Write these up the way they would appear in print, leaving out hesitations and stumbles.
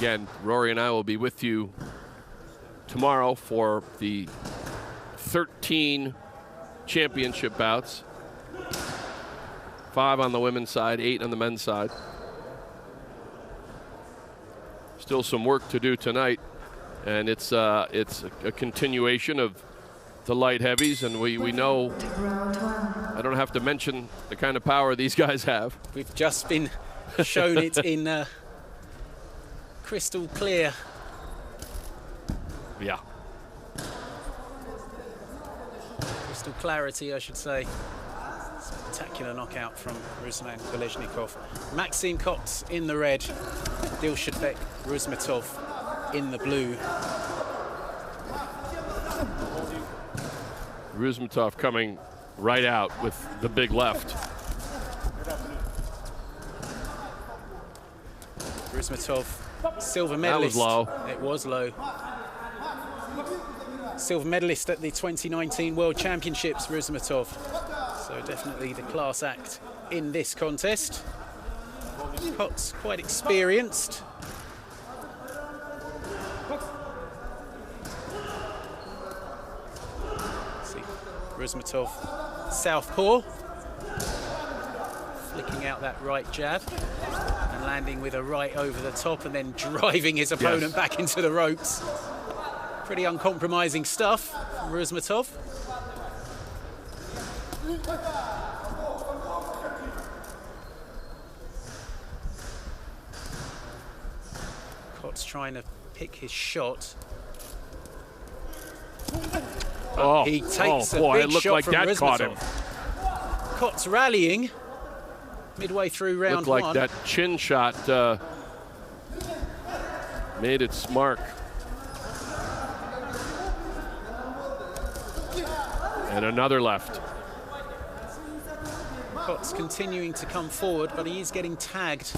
again, Rory and I will be with you tomorrow for the 13 championship bouts. 5 on the women's side, 8 on the men's side. Still some work to do tonight, and it's a continuation of the light heavies, and we know, I don't have to mention the kind of power these guys have. We've just been shown it in crystal clear. Yeah. Crystal clarity, I should say. Spectacular knockout from Ruslan Kolesnikov. Maxim Kots in the red, Dilshodbek, Ruzmetov in the blue. Ruzmetov coming right out with the big left. Ruzmetov, silver medalist. That was low. It was low. Silver medalist at the 2019 World Championships, Ruzmetov. So definitely the class act in this contest. Kots quite experienced. Ruzmetov, southpaw, flicking out that right jab and landing with a right over the top and then driving his opponent back into the ropes. Pretty uncompromising stuff from Ruzmetov. Kots trying to pick his shot. Oh, he takes a boy, big it looked shot like from that Ruzmetov. caught him. Kots rallying midway through round Looked like one. that chin shot made its mark. And another left. Kots continuing to come forward, but he is getting tagged.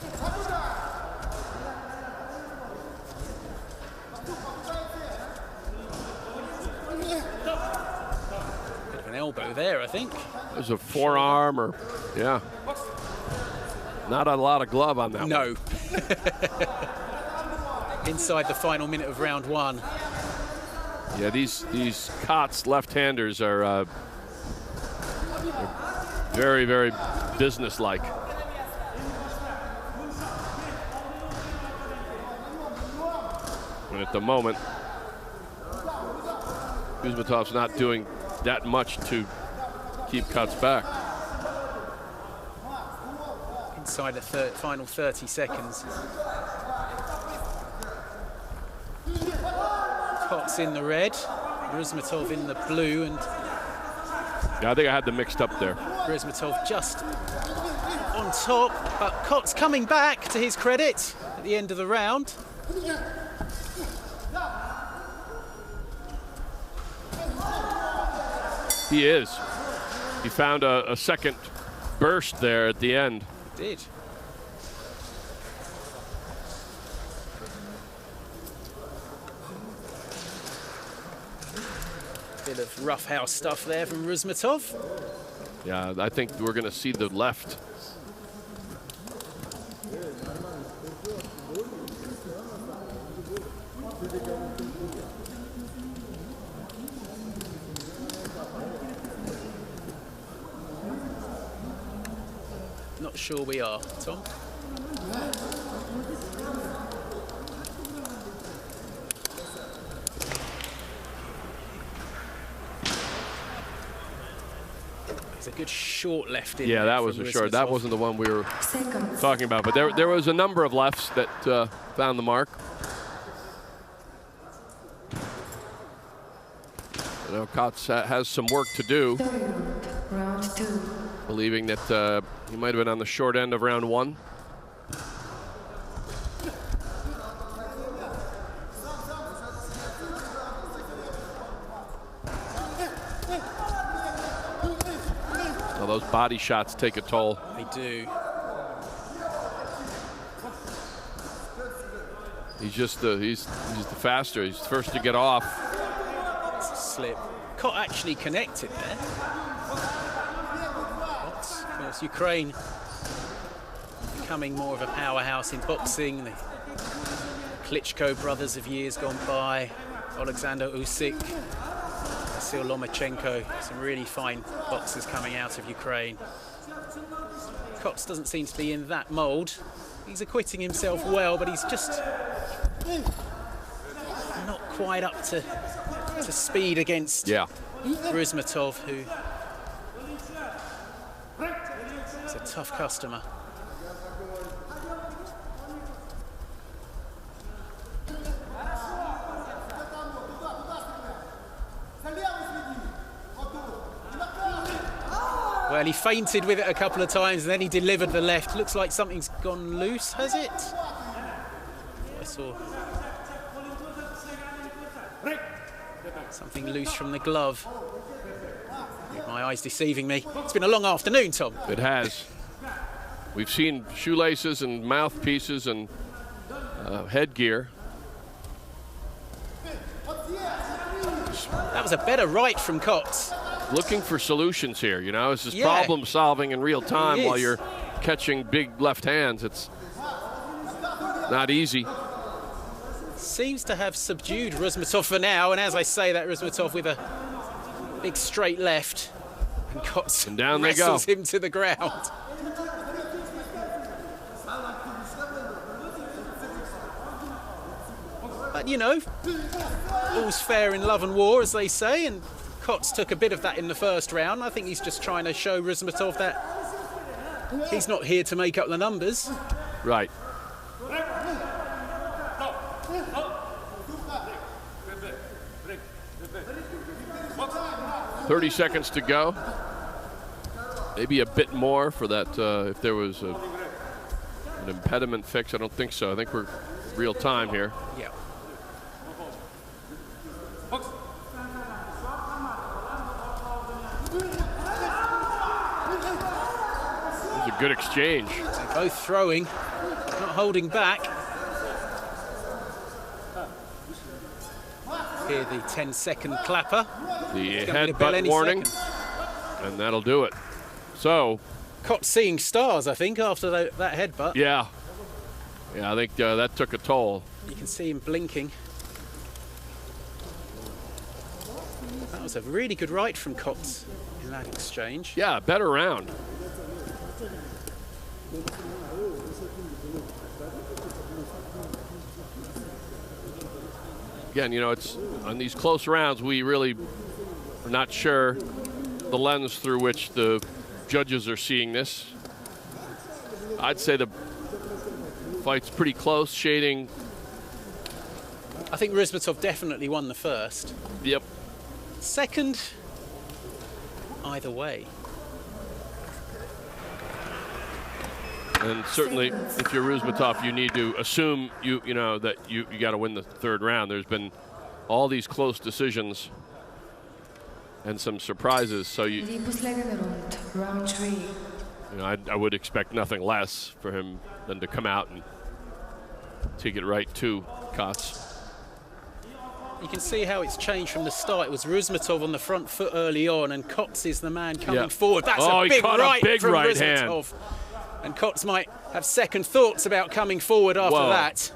Bit of an elbow there, I think. There's a forearm or, yeah. Not a lot of glove on that one. No. Inside the final minute of round one. Yeah, these Kots left-handers are very, very businesslike. And at the moment, Ruzmetov's not doing that much to keep Kots back. Inside the final 30 seconds. Kots in the red, Ruzmetov in the blue, and yeah, I think I had them mixed up there. Ruzmetov just on top, but Kots coming back to his credit at the end of the round. He is. He found a second burst there at the end. He did. Bit of roughhouse stuff there from Ruzmetov. Yeah, I think we're going to see the left. Not sure we are, Tom. There's a good short left in. Yeah, there that was a short. Ruzmetov. That wasn't the one we were talking about, but there was a number of lefts that found the mark. You know, Kots has some work to do. Round 2. Believing that he might have been on the short end of round one. Well, those body shots take a toll. They do. He's the faster. He's first to get off. It's a slip. Kot actually connected there. Of course, Ukraine becoming more of a powerhouse in boxing. They Klitschko brothers of years gone by, Alexander Usyk, Vasyl Lomachenko, some really fine boxers coming out of Ukraine. Kots doesn't seem to be in that mould. He's acquitting himself well, but he's just not quite up to speed against Ruzmetov, who is a tough customer. Well, he feinted with it a couple of times and then he delivered the left. Looks like something's gone loose, has it? I saw something loose from the glove. My eyes deceiving me. It's been a long afternoon, Tom. It has. We've seen shoelaces and mouthpieces and headgear. That was a better right from Kots. Looking for solutions here, you know. This is problem solving in real time while you're catching big left hands. It's not easy. Seems to have subdued Ruzmetov for now, and as I say that, Ruzmetov with a big straight left, and Kots and down wrestles they go. him to the ground. But you know, all's fair in love and war, as they say, and Kots took a bit of that in the first round. I think he's just trying to show Ruzmetov that he's not here to make up the numbers. Right. "30 seconds to go." Maybe a bit more for that if there was an impediment fix. I don't think so. I think we're real time here. Yeah. It was a good exchange. They're both throwing, not holding back. Here the 10-second clapper. The headbutt warning, and that'll do it. So, Kots seeing stars, I think, after that headbutt. Yeah, I think that took a toll. You can see him blinking. That was a really good right from Kots in that exchange. Yeah, better round. Again, you know, it's on these close rounds, we really are not sure the lens through which the judges are seeing this. I'd say the fight's pretty close, shading. I think Ruzmetov definitely won the first. Yep. Second, either way. And certainly, if you're Ruzmetov, you need to assume you know that you got to win the third round. There's been all these close decisions and some surprises. So Round 3. You know, I would expect nothing less for him than to come out and take it right to Kots. You can see how it's changed from the start. It was Ruzmetov on the front foot early on, and Kots is the man coming forward. That's a big right from Ruzmetov. Hand. And Kots might have second thoughts about coming forward after that.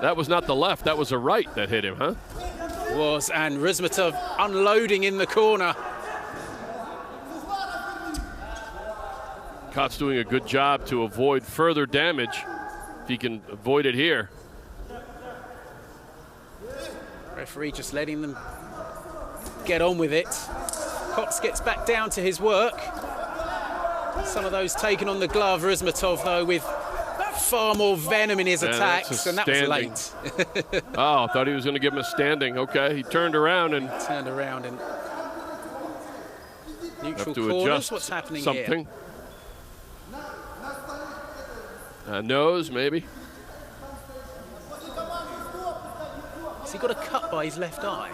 That was not the left, that was a right that hit him, huh? Was, and Ruzmetov unloading in the corner. Kots doing a good job to avoid further damage, if he can avoid it here. Referee just letting them get on with it. Kots gets back down to his work. Some of those taken on the glove. Ruzmetov, though, with far more venom in his attacks, and that was late. Oh, I thought he was going to give him a standing. Okay, he turned around and neutral corners. What's happening something here? Nose, maybe. Has he got a cut by his left eye?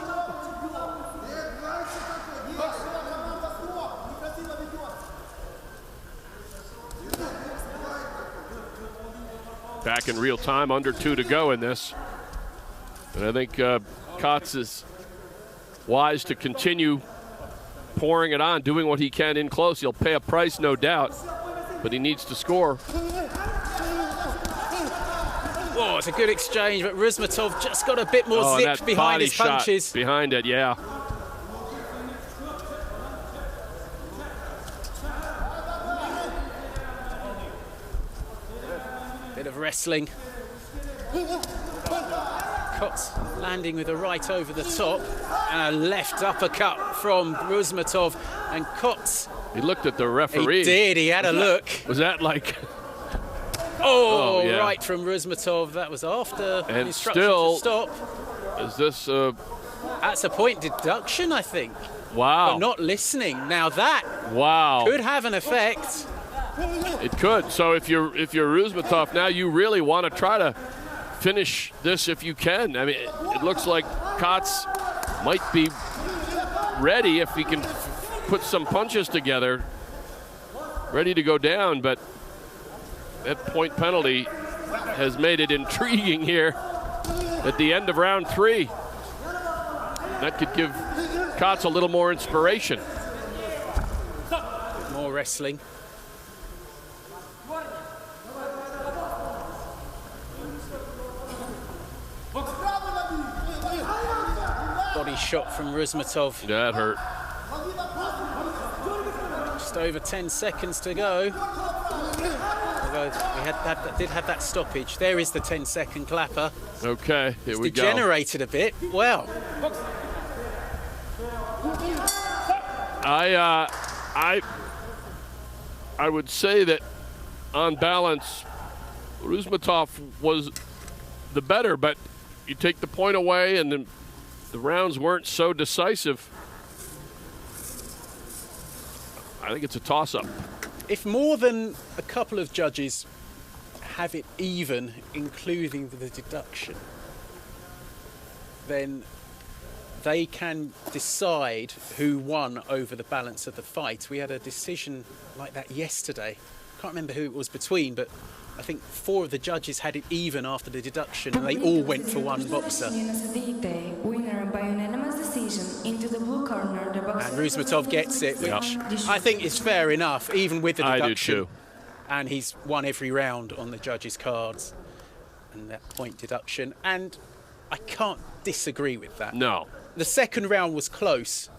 Back in real time, under 2 to go in this. And I think Kots is wise to continue pouring it on, doing what he can in close. He'll pay a price, no doubt, but he needs to score. Oh, it's a good exchange, but Ruzmetov just got a bit more and zip that behind body his shot punches. behind it, yeah. Bit of wrestling. Kots landing with a right over the top and a left uppercut from Ruzmetov, and Kots. He looked at the referee. He did, he had a look. Was that like... Oh, yeah. right from Ruzmetov. That was after And instruction still, to stop. is this... That's a point deduction, I think. wow. But not listening. Now that Wow. could have an effect. It could. So if you're Ruzmetov now, you really want to try to finish this if you can. I mean, it looks like Kots might be ready if he can put some punches together, ready to go down, but that point penalty has made it intriguing here at the end of round 3. That could give Kots a little more inspiration. More wrestling. Body shot from Ruzmetov. That hurt. Just over 10 seconds to go. Although we did have that stoppage. There is the 10-second clapper. Okay, here we go. Degenerated a bit. Well, I would say that on balance, Ruzmetov was the better, but you take the point away and then the rounds weren't so decisive. I think it's a toss-up. if more than a couple of judges have it even, including the deduction, then they can decide who won over the balance of the fight. We had a decision like that yesterday. Can't remember who it was between, but I think 4 of the judges had it even after the deduction, and they all went for one boxer. Winner by unanimous decision into the blue corner, the boxer. And Ruzmetov gets it, which I think is fair enough, even with the deduction. I do too. And he's won every round on the judges' cards and that point deduction. And I can't disagree with that. No. The second round was close,